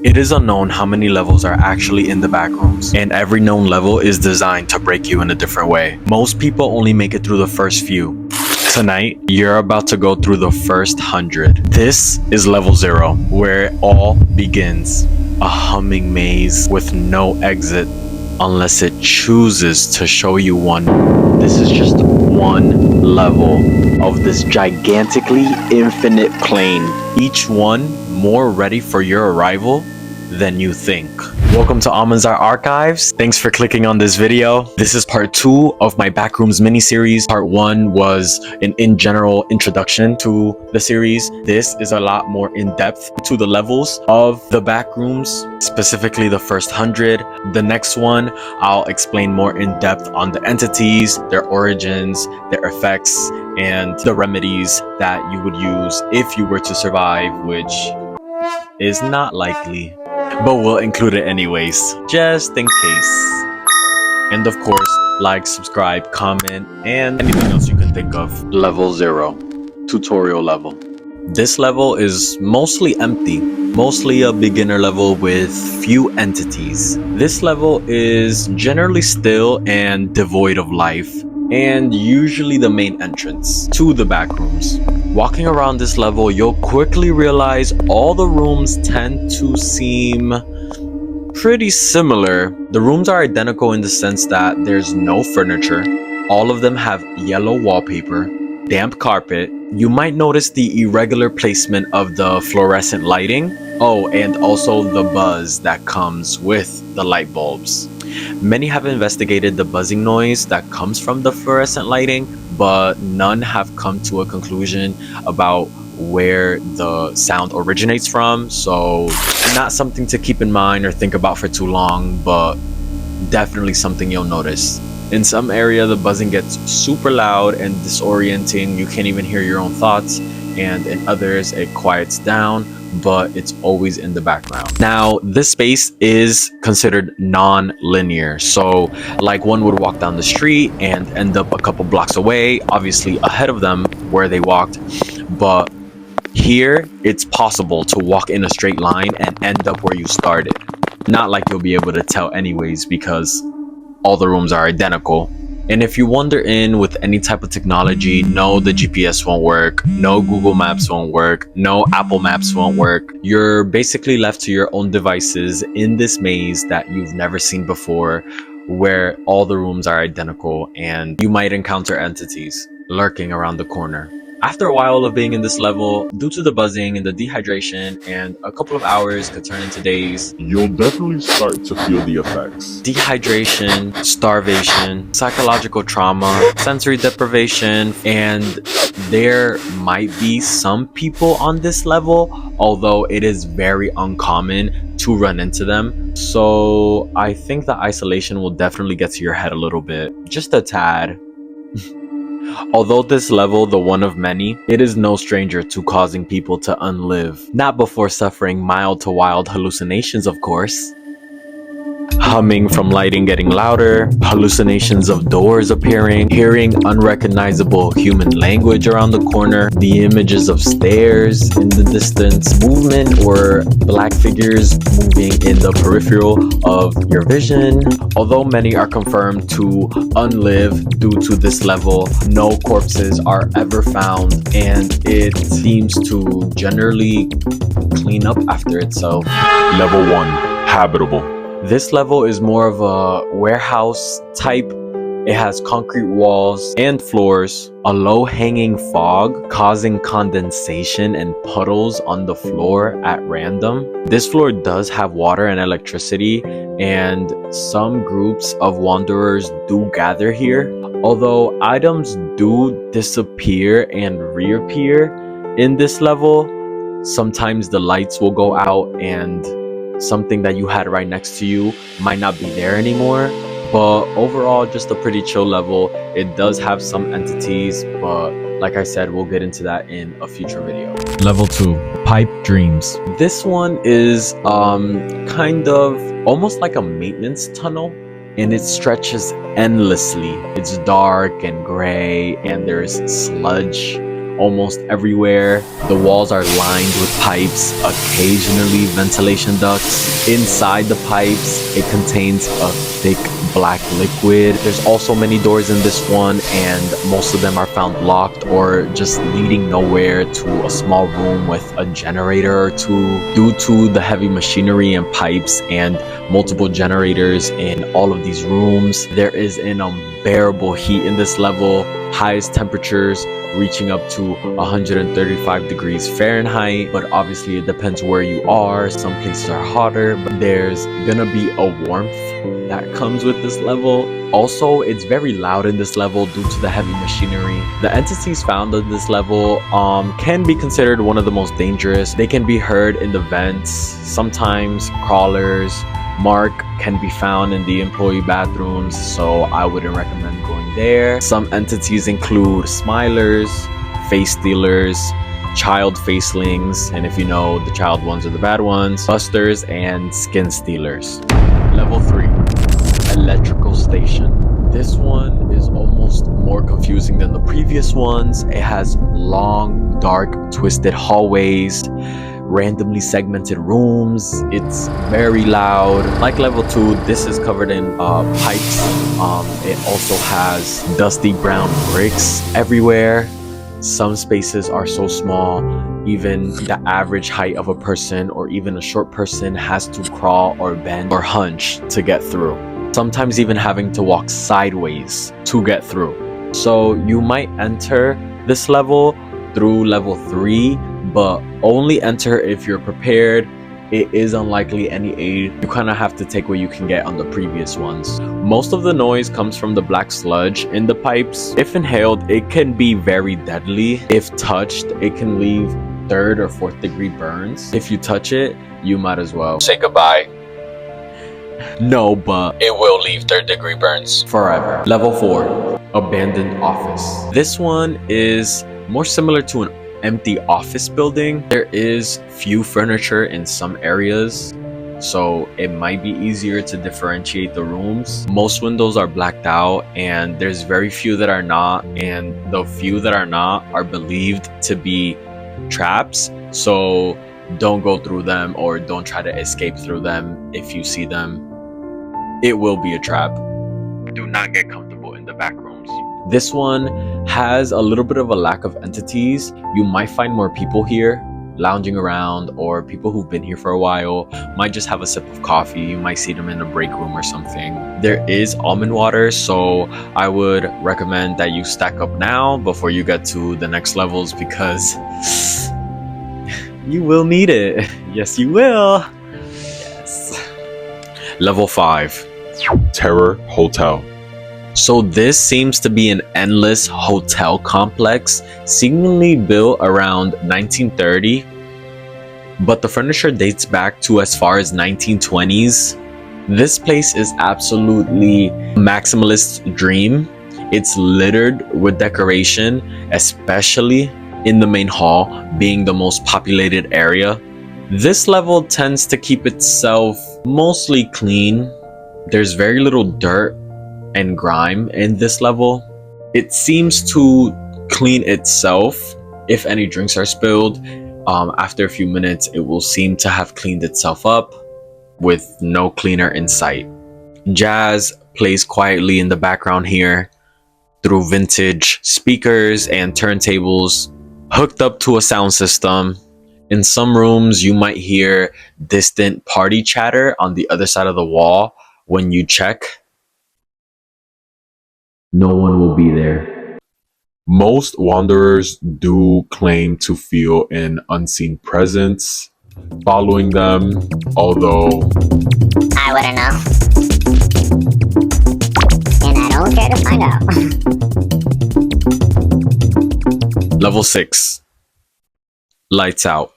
It is unknown how many levels are actually in the backrooms, and every known level is designed to break you in a different way. Most people only make it through the first few. Tonight, you're about to go through the first 100. This is level 0, where it all begins. A humming maze with no exit unless it chooses to show you one. This is just one level of this gigantically infinite plane, each one more ready for your arrival than you think. Welcome to Almanzar Archives. Thanks for clicking on this video. This is part 2 of my Backrooms mini-series. Part 1 was an in-general introduction to the series. This is a lot more in-depth to the levels of the Backrooms, specifically the first 100. The next one, I'll explain more in-depth on the entities, their origins, their effects, and the remedies that you would use if you were to survive, which is not likely, but we'll include it anyways, just in case. And of course, like, subscribe, comment, and anything else you can think of. Level 0, tutorial level. This level is mostly empty, mostly a beginner level with few entities. This level is generally still and devoid of life, and usually the main entrance to the backrooms. Walking around this level, you'll quickly realize all the rooms tend to seem pretty similar. The rooms are identical in the sense that there's no furniture. All of them have yellow wallpaper, damp carpet. You might notice the irregular placement of the fluorescent lighting. Oh, and also the buzz that comes with the light bulbs. Many have investigated the buzzing noise that comes from the fluorescent lighting, but none have come to a conclusion about where the sound originates from. So not something to keep in mind or think about for too long, but definitely something you'll notice. In some area, the buzzing gets super loud and disorienting. You can't even hear your own thoughts. And in others, it quiets down, but it's always in the background. Now, this space is considered non-linear. So like one would walk down the street and end up a couple blocks away, obviously ahead of them where they walked. But here, it's possible to walk in a straight line and end up where you started. Not like you'll be able to tell anyways, because all the rooms are identical. And if you wander in with any type of technology, no, the GPS won't work, no, Google Maps won't work, no, Apple Maps won't work. You're basically left to your own devices in this maze that you've never seen before, where all the rooms are identical and you might encounter entities lurking around the corner. After a while of being in this level, due to the buzzing and the dehydration, and a couple of hours could turn into days, you'll definitely start to feel the effects. Dehydration, starvation, psychological trauma, sensory deprivation, and there might be some people on this level, although it is very uncommon to run into them. So I think the isolation will definitely get to your head a little bit, just a tad. Although this level, the one of many, it is no stranger to causing people to unlive. Not before suffering mild to wild hallucinations, of course. Humming from lighting getting louder, hallucinations of doors appearing, hearing unrecognizable human language around the corner, the images of stairs in the distance, movement or black figures moving in the peripheral of your vision. Although many are confirmed to unlive due to this level, no corpses are ever found, and it seems to generally clean up after itself. Level 1, Habitable. This level is more of a warehouse type. It has concrete walls and floors, a low-hanging fog causing condensation and puddles on the floor at random. This floor does have water and electricity, and some groups of wanderers do gather here. Although items do disappear and reappear in this level, sometimes the lights will go out and something that you had right next to you might not be there anymore. But overall, just a pretty chill level. It does have some entities, but like I said, we'll get into that in a future video. Level 2, Pipe Dreams. This one is kind of almost like a maintenance tunnel. and it stretches endlessly. It's dark and gray, and there's sludge almost everywhere. The walls are lined with pipes, occasionally ventilation ducts. Inside the pipes, it contains a thick black liquid. There's also many doors in this one, and most of them are found locked or just leading nowhere to a small room with a generator or two. Due to the heavy machinery and pipes and multiple generators in all of these rooms, there is an unbearable heat in this level. Highest temperatures reaching up to 135 degrees Fahrenheit, but obviously it depends where you are. Some places are hotter, but there's gonna be a warmth that comes with this level. Also, it's very loud in this level due to the heavy machinery. The entities found on this level can be considered one of the most dangerous. They can be heard in the vents, sometimes crawlers. Mark can be found in the employee bathrooms, so I wouldn't recommend going there. Some entities include smilers, face stealers, child facelings, and if you know, the child ones are the bad ones, busters, and skin stealers. Level 3, electrical station. This one is almost more confusing than the previous ones. It has long, dark, twisted hallways, randomly segmented rooms. It's very loud. Like level 2, this is covered in pipes. It also has dusty brown bricks everywhere. Some spaces are so small, even the average height of a person or even a short person has to crawl or bend or hunch to get through. Sometimes even having to walk sideways to get through. So you might enter this level through level 3, but only enter if you're prepared. It is unlikely any aid. You kind of have to take what you can get on the previous ones. Most of the noise comes from the black sludge in the pipes. If inhaled, it can be very deadly. If touched, it can leave 3rd or 4th degree burns. If you touch it, you might as well say goodbye. No, but it will leave 3rd degree burns forever. Level 4, abandoned office. This one is more similar to an empty office building. There is few furniture in some areas, so it might be easier to differentiate the rooms. Most windows are blacked out, and there's very few that are not, and the few that are not are believed to be traps, so don't go through them or don't try to escape through them. If you see them, it will be a trap. Do not get comfortable in the back rooms. This one has a little bit of a lack of entities. You might find more people here lounging around, or people who've been here for a while might just have a sip of coffee. You might see them in a break room or something. There is almond water, so I would recommend that you stack up now before you get to the next levels, because you will need it. Yes, you will. Yes. Level 5, Terror Hotel. So this seems to be an endless hotel complex, seemingly built around 1930, but the furniture dates back to as far as 1920s. This place is absolutely maximalist dream. It's littered with decoration, especially in the main hall, being the most populated area. This level tends to keep itself mostly clean. There's very little dirt and grime in this level. It seems to clean itself. If any drinks are spilled, after a few minutes it will seem to have cleaned itself up with no cleaner in sight. Jazz plays quietly in the background here through vintage speakers and turntables hooked up to a sound system. In some rooms you might hear distant party chatter on the other side of the wall. When you check, no one will be there. Most wanderers do claim to feel an unseen presence following them, although I wouldn't know. And I don't care to find out. Level 6, lights out.